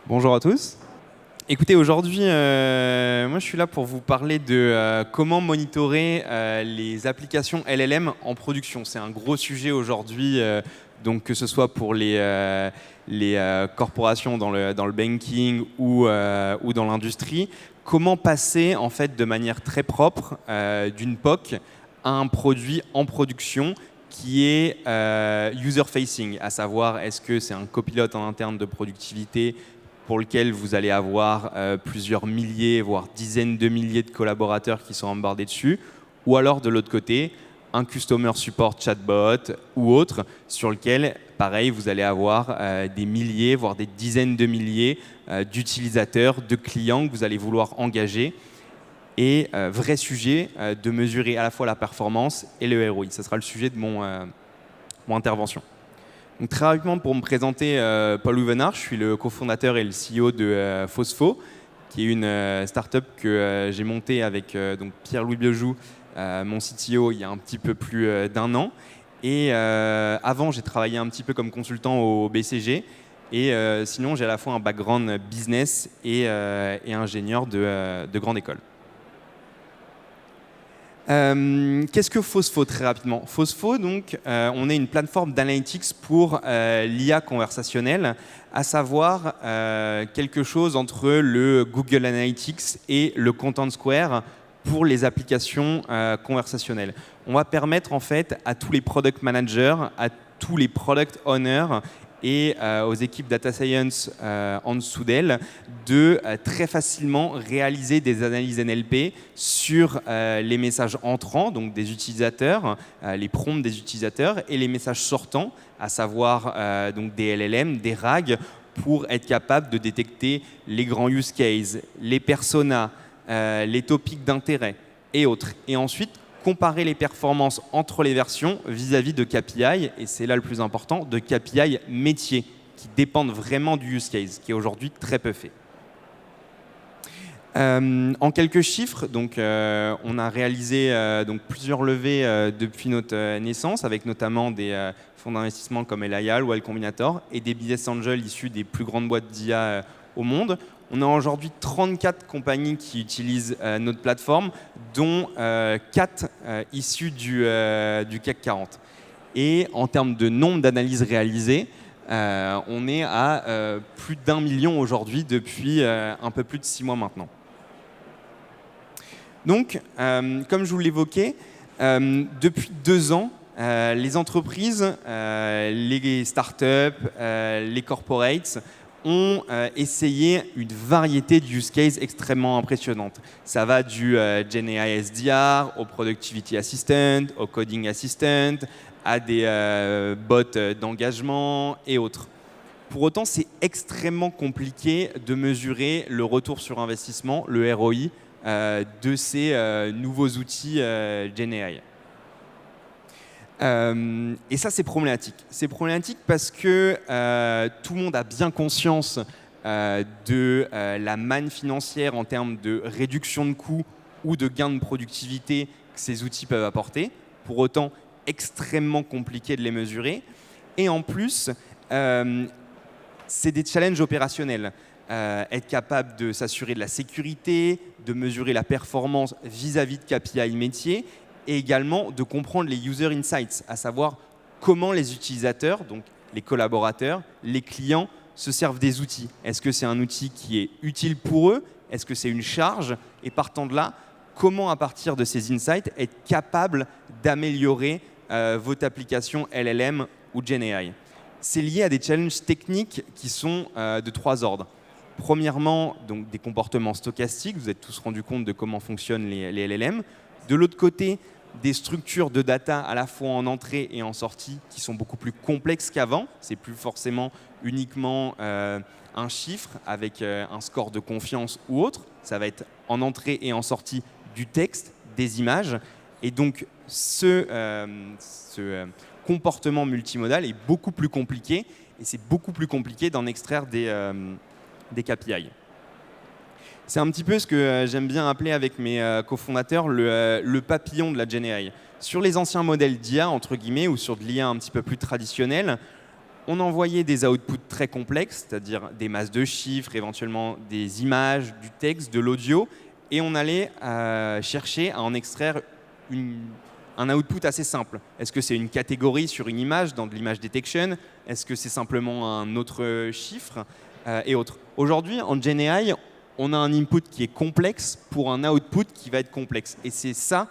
Bonjour à tous. Écoutez, aujourd'hui, moi je suis là pour vous parler de comment monitorer les applications LLM en production. C'est un gros sujet aujourd'hui, donc que ce soit pour les corporations dans le banking ou dans l'industrie. Comment passer en fait de manière très propre d'une POC à un produit en production qui est user-facing, à savoir est-ce que c'est un copilote en interne de productivité pour lequel vous allez avoir plusieurs milliers, voire dizaines de milliers de collaborateurs qui sont embardés dessus, ou alors de l'autre côté, un customer support chatbot ou autre, sur lequel, pareil, vous allez avoir des milliers, voire des dizaines de milliers d'utilisateurs, de clients que vous allez vouloir engager. Et vrai sujet de mesurer à la fois la performance et le ROI. Ce sera le sujet de mon intervention. Donc, très rapidement, pour me présenter, Paul Ouvenard, je suis le cofondateur et le CEO de Phosfo, qui est une startup que j'ai montée avec donc Pierre-Louis Biojou, mon CTO, il y a un petit peu plus d'un an. Et avant, j'ai travaillé un petit peu comme consultant au BCG. Et sinon, j'ai à la fois un background business et ingénieur de grande école. Qu'est-ce que Phosfo très rapidement? Phosfo, donc, on est une plateforme d'analytics pour l'IA conversationnelle, à savoir quelque chose entre le Google Analytics et le Content Square pour les applications conversationnelles. On va permettre en fait à tous les product managers, à tous les product owners et aux équipes data science en dessous d'elles de très facilement réaliser des analyses NLP sur les messages entrants, donc des utilisateurs, les prompts des utilisateurs, et les messages sortants, à savoir donc des LLM, des RAG, pour être capable de détecter les grands use cases, les personas, les topics d'intérêt et autres. Et ensuite, comparer les performances entre les versions vis-à-vis de KPI, et c'est là le plus important, de KPI métiers, qui dépendent vraiment du use case, qui est aujourd'hui très peu fait. En quelques chiffres, donc, on a réalisé donc, plusieurs levées depuis notre naissance, avec notamment des fonds d'investissement comme Elial ou Y Combinator, et des business angels issus des plus grandes boîtes d'IA au monde. On a aujourd'hui 34 compagnies qui utilisent notre plateforme, dont 4 issues du CAC 40. Et en termes de nombre d'analyses réalisées, on est à plus d'1 million aujourd'hui depuis un peu plus de 6 mois maintenant. Donc, comme je vous l'évoquais, depuis 2 ans, les entreprises, les startups, les corporates ont essayé une variété de use cases extrêmement impressionnantes. Ça va du GenAI SDR au Productivity Assistant, au Coding Assistant, à des bots d'engagement et autres. Pour autant, c'est extrêmement compliqué de mesurer le retour sur investissement, le ROI, de ces nouveaux outils GenAI. Et ça, c'est problématique. C'est problématique parce que tout le monde a bien conscience de la manne financière en termes de réduction de coûts ou de gain de productivité que ces outils peuvent apporter. Pour autant, extrêmement compliqué de les mesurer. Et en plus, c'est des challenges opérationnels. Être capable de s'assurer de la sécurité, de mesurer la performance vis-à-vis de KPI métier, et également de comprendre les user insights, à savoir comment les utilisateurs, donc les collaborateurs, les clients, se servent des outils. Est-ce que c'est un outil qui est utile pour eux? Est-ce que c'est une charge? Et partant de là, comment à partir de ces insights être capable d'améliorer votre application LLM ou GenAI? C'est lié à des challenges techniques qui sont de 3 ordres. Premièrement, donc, des comportements stochastiques. Vous êtes tous rendus compte de comment fonctionnent les LLM. De l'autre côté, des structures de data à la fois en entrée et en sortie qui sont beaucoup plus complexes qu'avant. C'est plus forcément uniquement un chiffre avec un score de confiance ou autre. Ça va être en entrée et en sortie du texte, des images. Et donc, ce comportement multimodal est beaucoup plus compliqué. Et c'est beaucoup plus compliqué d'en extraire des KPI. C'est un petit peu ce que j'aime bien appeler avec mes cofondateurs le papillon de la GenAI. Sur les anciens modèles d'IA, entre guillemets, ou sur de l'IA un petit peu plus traditionnelle, On envoyait des outputs très complexes, c'est-à-dire des masses de chiffres, éventuellement des images, du texte, de l'audio, et on allait chercher à en extraire un output assez simple. Est-ce que c'est une catégorie sur une image dans de l'image detection? Est-ce que c'est simplement un autre chiffre et autres? Aujourd'hui, en GenAI, on a un input qui est complexe pour un output qui va être complexe. Et c'est ça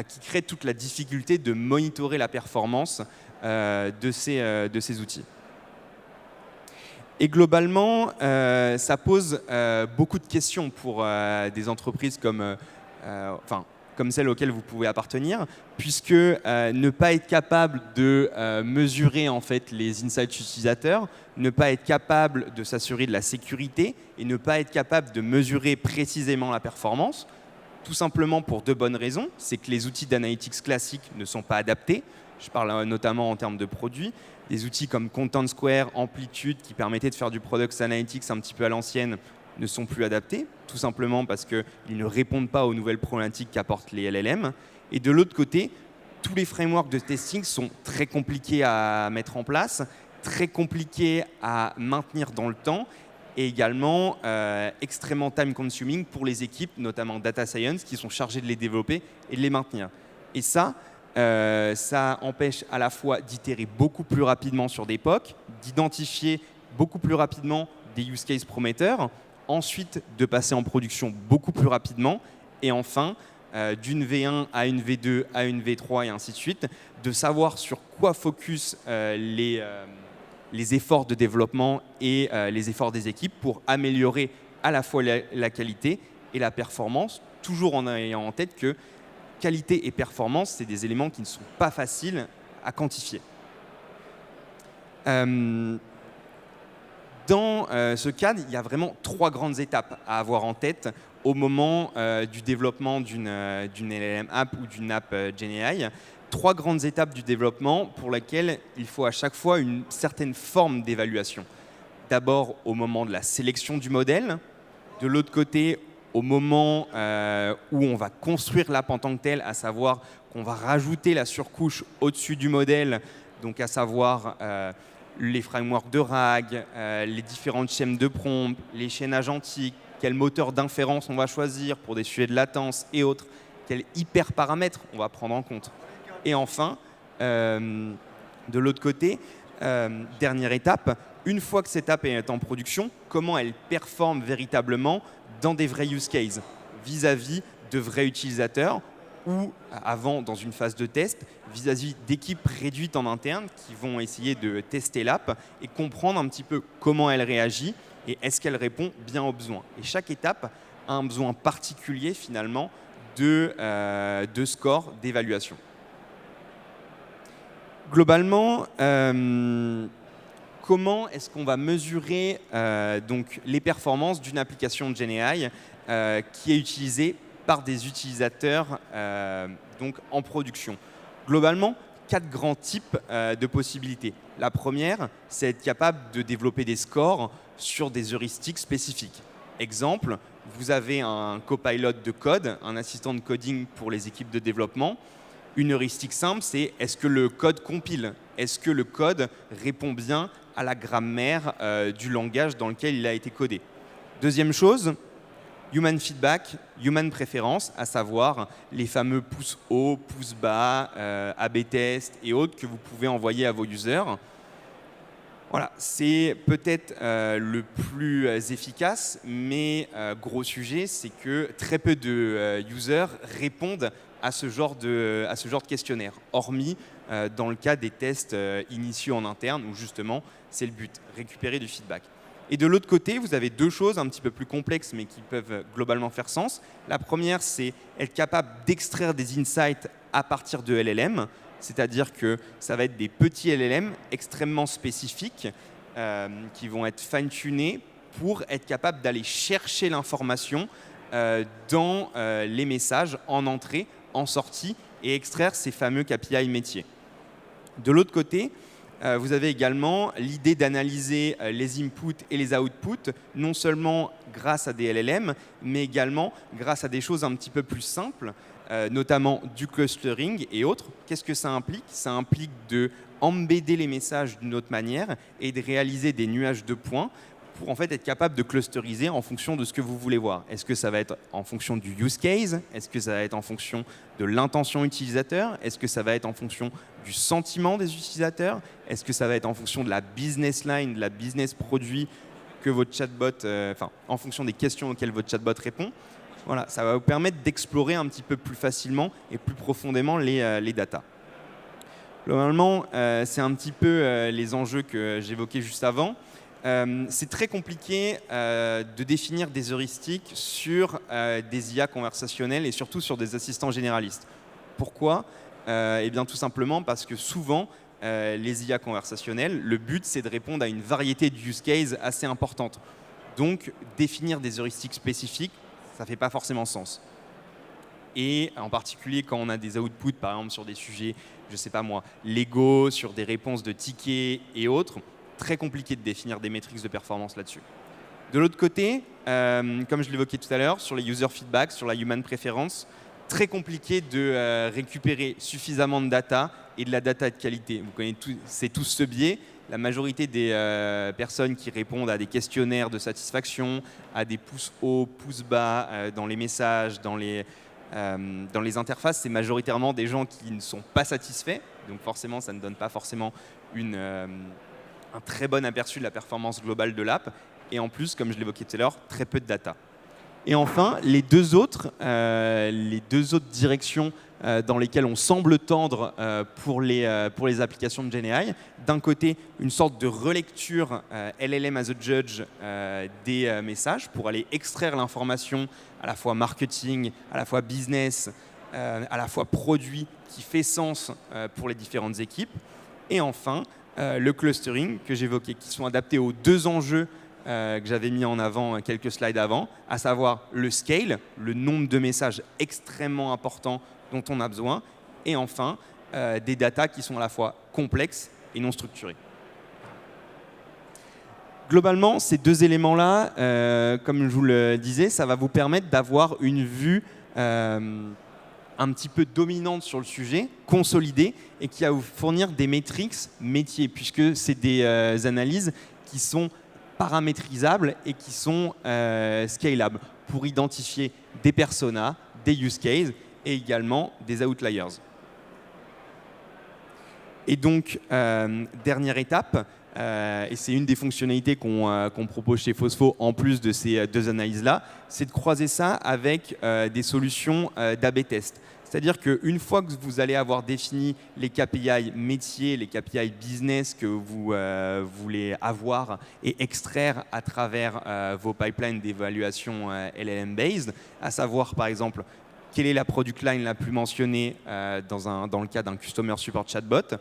qui crée toute la difficulté de monitorer la performance de ces outils. Et globalement, ça pose beaucoup de questions pour des entreprises comme celles auxquelles vous pouvez appartenir, puisque ne pas être capable de mesurer en fait les insights utilisateurs, ne pas être capable de s'assurer de la sécurité et ne pas être capable de mesurer précisément la performance, tout simplement pour deux bonnes raisons. C'est que les outils d'analytics classiques ne sont pas adaptés. Je parle notamment en termes de produits. Des outils comme Content Square, Amplitude, qui permettaient de faire du Product Analytics un petit peu à l'ancienne, ne sont plus adaptés, tout simplement parce qu'ils ne répondent pas aux nouvelles problématiques qu'apportent les LLM. Et de l'autre côté, tous les frameworks de testing sont très compliqués à mettre en place, très compliqués à maintenir dans le temps, et également extrêmement time-consuming pour les équipes, notamment Data Science, qui sont chargées de les développer et de les maintenir. Et ça empêche à la fois d'itérer beaucoup plus rapidement sur des POC, d'identifier beaucoup plus rapidement des use cases prometteurs, ensuite de passer en production beaucoup plus rapidement, et enfin, d'une V1 à une V2 à une V3 et ainsi de suite, de savoir sur quoi focus les efforts de développement et les efforts des équipes pour améliorer à la fois la qualité et la performance, toujours en ayant en tête que qualité et performance, c'est des éléments qui ne sont pas faciles à quantifier. Dans ce cadre, il y a vraiment 3 grandes étapes à avoir en tête au moment du développement d'une LLM app ou d'une app GenAI. 3 grandes étapes du développement pour lesquelles il faut à chaque fois une certaine forme d'évaluation. D'abord au moment de la sélection du modèle, de l'autre côté au moment où on va construire l'app en tant que telle, à savoir qu'on va rajouter la surcouche au-dessus du modèle, donc à savoir les frameworks de RAG, les différentes chaînes de prompt, les chaînes agentiques, quel moteur d'inférence on va choisir pour des sujets de latence et autres, quels hyperparamètres on va prendre en compte. Et enfin, de l'autre côté, dernière étape, une fois que cette app est en production, comment elle performe véritablement dans des vrais use cases, vis-à-vis de vrais utilisateurs ou avant, dans une phase de test, vis-à-vis d'équipes réduites en interne qui vont essayer de tester l'app et comprendre un petit peu comment elle réagit et est-ce qu'elle répond bien aux besoins. Et chaque étape a un besoin particulier finalement de score d'évaluation. Globalement, comment est-ce qu'on va mesurer donc les performances d'une application de GenAI qui est utilisée par des utilisateurs donc en production? Globalement, 4 grands types de possibilités. La première, c'est être capable de développer des scores sur des heuristiques spécifiques. Exemple, vous avez un copilote de code, un assistant de coding pour les équipes de développement. Une heuristique simple, c'est est-ce que le code compile? Est-ce que le code répond bien à la grammaire du langage dans lequel il a été codé? Deuxième chose, human feedback, human preference, à savoir les fameux pouces haut, pouces bas, A/B test et autres que vous pouvez envoyer à vos users. Voilà, c'est peut-être le plus efficace, mais gros sujet, c'est que très peu de users répondent à ce genre de questionnaire, hormis dans le cas des tests initiaux en interne, où justement, c'est le but, récupérer du feedback. Et de l'autre côté, vous avez 2 choses un petit peu plus complexes, mais qui peuvent globalement faire sens. La première, c'est être capable d'extraire des insights à partir de LLM, c'est-à-dire que ça va être des petits LLM extrêmement spécifiques qui vont être fine-tunés pour être capable d'aller chercher l'information dans les messages en entrée, en sortie, et extraire ces fameux KPI métiers. De l'autre côté, vous avez également l'idée d'analyser les inputs et les outputs, non seulement grâce à des LLM, mais également grâce à des choses un petit peu plus simples, notamment du clustering et autres. Qu'est-ce que ça implique? Ça implique de embedder les messages d'une autre manière et de réaliser des nuages de points pour en fait être capable de clusteriser en fonction de ce que vous voulez voir. Est-ce que ça va être en fonction du use case? Est-ce que ça va être en fonction de l'intention utilisateur? Est-ce que ça va être en fonction du sentiment des utilisateurs? Est-ce que ça va être en fonction de la business line, de la business produit que votre chatbot, en fonction des questions auxquelles votre chatbot répond? Voilà, ça va vous permettre d'explorer un petit peu plus facilement et plus profondément les datas. Globalement, c'est un petit peu les enjeux que j'évoquais juste avant. C'est très compliqué de définir des heuristiques sur des IA conversationnelles et surtout sur des assistants généralistes. Pourquoi? Eh bien, tout simplement parce que souvent, les IA conversationnelles, le but, c'est de répondre à une variété de use cases assez importante. Donc, définir des heuristiques spécifiques, ça ne fait pas forcément sens. Et en particulier, quand on a des outputs, par exemple, sur des sujets, je ne sais pas moi, légaux, sur des réponses de tickets et autres, très compliqué de définir des métriques de performance là-dessus. De l'autre côté, comme je l'évoquais tout à l'heure, sur les user feedback, sur la human preference, très compliqué de récupérer suffisamment de data et de la data de qualité. Vous connaissez c'est tous ce biais. La majorité des personnes qui répondent à des questionnaires de satisfaction, à des pouces hauts, pouces bas dans les messages, dans les interfaces, c'est majoritairement des gens qui ne sont pas satisfaits. Donc forcément, ça ne donne pas forcément un très bon aperçu de la performance globale de l'app. Et en plus, comme je l'évoquais tout à l'heure, très peu de data. Et enfin, les deux autres directions dans lesquelles on semble tendre pour les applications de GenAI. D'un côté, une sorte de relecture LLM as a judge des messages pour aller extraire l'information à la fois marketing, à la fois business, à la fois produit qui fait sens pour les différentes équipes. Et enfin, le clustering que j'évoquais, qui sont adaptés aux deux enjeux que j'avais mis en avant quelques slides avant, à savoir le scale, le nombre de messages extrêmement importants dont on a besoin, et enfin, des datas qui sont à la fois complexes et non structurées. Globalement, ces deux éléments-là, comme je vous le disais, ça va vous permettre d'avoir une vue un petit peu dominante sur le sujet, consolidée, et qui va vous fournir des métriques métiers, puisque c'est des analyses qui sont paramétrisables et qui sont scalables pour identifier des personas, des use cases et également des outliers. Et donc, dernière étape, et c'est une des fonctionnalités qu'on propose chez Phosphos en plus de ces deux analyses-là, c'est de croiser ça avec des solutions d'A/B test. C'est-à-dire qu'une fois que vous allez avoir défini les KPI métiers, les KPI business que vous voulez avoir et extraire à travers vos pipelines d'évaluation LLM-based, à savoir par exemple quelle est la product line la plus mentionnée dans le cas d'un Customer Support Chatbot,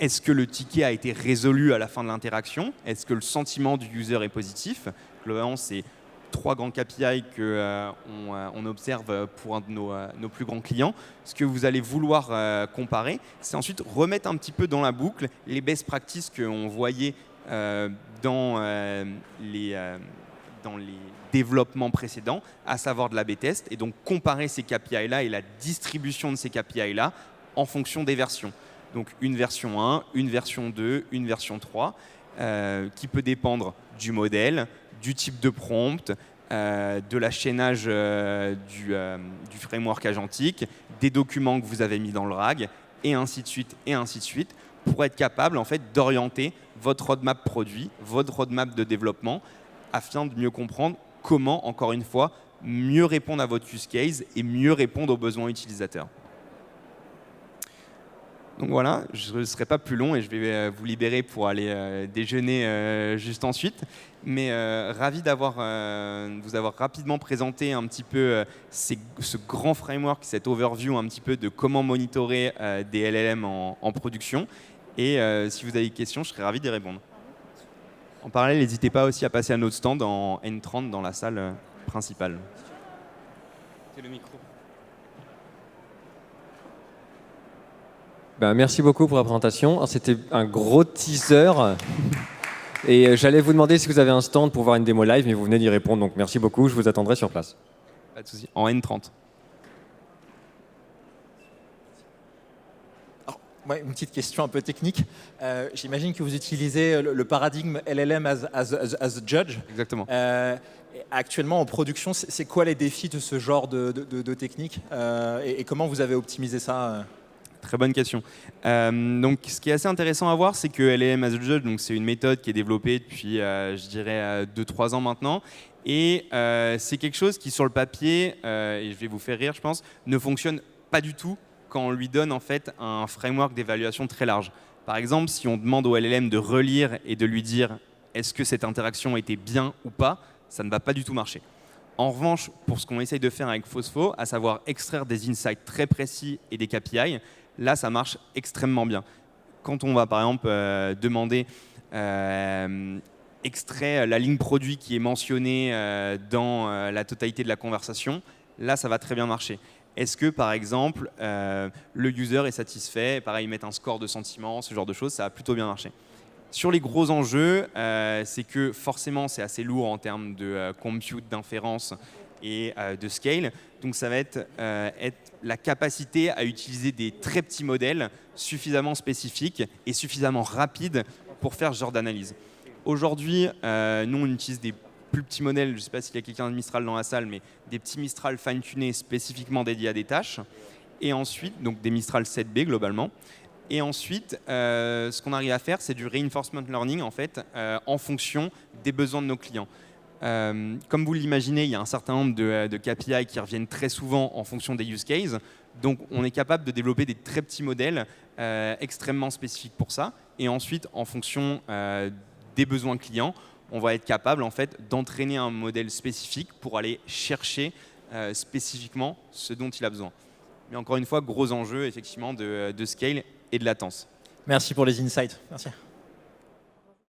est-ce que le ticket a été résolu à la fin de l'interaction, est-ce que le sentiment du user est positif. Globalement, c'est trois grands KPI qu'on observe pour un de nos plus grands clients. Ce que vous allez vouloir comparer, c'est ensuite remettre un petit peu dans la boucle les best practices qu'on voyait dans les développements précédents, à savoir de l'A/B test, et donc comparer ces KPI-là et la distribution de ces KPI-là en fonction des versions. Donc une version 1, une version 2, une version 3, qui peut dépendre du modèle, du type de prompt, de l'achaînage du framework agentique, des documents que vous avez mis dans le RAG, et ainsi de suite, pour être capable en fait, d'orienter votre roadmap produit, votre roadmap de développement, afin de mieux comprendre comment, encore une fois, mieux répondre à votre use case et mieux répondre aux besoins utilisateurs. Donc voilà, je ne serai pas plus long et je vais vous libérer pour aller déjeuner juste ensuite. Mais ravi vous avoir rapidement présenté un petit peu ce grand framework, cette overview un petit peu de comment monitorer des LLM en production. Et si vous avez des questions, je serais ravi d'y répondre. En parallèle, n'hésitez pas aussi à passer à notre stand en N30 dans la salle principale. C'est le micro. Ben, merci beaucoup pour la présentation. C'était un gros teaser. Et j'allais vous demander si vous avez un stand pour voir une démo live, mais vous venez d'y répondre. Donc merci beaucoup, je vous attendrai sur place. Pas de souci. En N30. Ouais, une petite question un peu technique. J'imagine que vous utilisez le paradigme LLM as a judge. Exactement. Actuellement, en production, c'est quoi les défis de ce genre de technique et comment vous avez optimisé ça Très bonne question. Donc, ce qui est assez intéressant à voir, c'est que LLM as a Judge, donc c'est une méthode qui est développée depuis, je dirais, 2-3 ans maintenant. Et c'est quelque chose qui, sur le papier, et je vais vous faire rire, je pense, ne fonctionne pas du tout quand on lui donne en fait un framework d'évaluation très large. Par exemple, si on demande au LLM de relire et de lui dire est-ce que cette interaction était bien ou pas, ça ne va pas du tout marcher. En revanche, pour ce qu'on essaye de faire avec Phospho, à savoir extraire des insights très précis et des KPI, là, ça marche extrêmement bien. Quand on va, par exemple, demander extrait la ligne produit qui est mentionnée dans la totalité de la conversation, là, ça va très bien marcher. Est-ce que, par exemple, le user est satisfait? Pareil, mettre un score de sentiment, ce genre de choses, ça va plutôt bien marcher. Sur les gros enjeux, c'est que forcément, c'est assez lourd en termes de compute, d'inférence et de scale. Donc, ça va être la capacité à utiliser des très petits modèles suffisamment spécifiques et suffisamment rapides pour faire ce genre d'analyse. Aujourd'hui, nous, on utilise des plus petits modèles. Je ne sais pas s'il y a quelqu'un de Mistral dans la salle, mais des petits Mistral fine-tunés spécifiquement dédiés à des tâches. Et ensuite, donc des Mistral 7B globalement. Et ensuite, ce qu'on arrive à faire, c'est du reinforcement learning en fait, en fonction des besoins de nos clients. Comme vous l'imaginez, il y a un certain nombre de KPI qui reviennent très souvent en fonction des use cases. Donc, on est capable de développer des très petits modèles extrêmement spécifiques pour ça. Et ensuite, en fonction des besoins clients, on va être capable en fait, d'entraîner un modèle spécifique pour aller chercher spécifiquement ce dont il a besoin. Mais encore une fois, gros enjeu effectivement de scale et de latence. Merci pour les insights. Merci.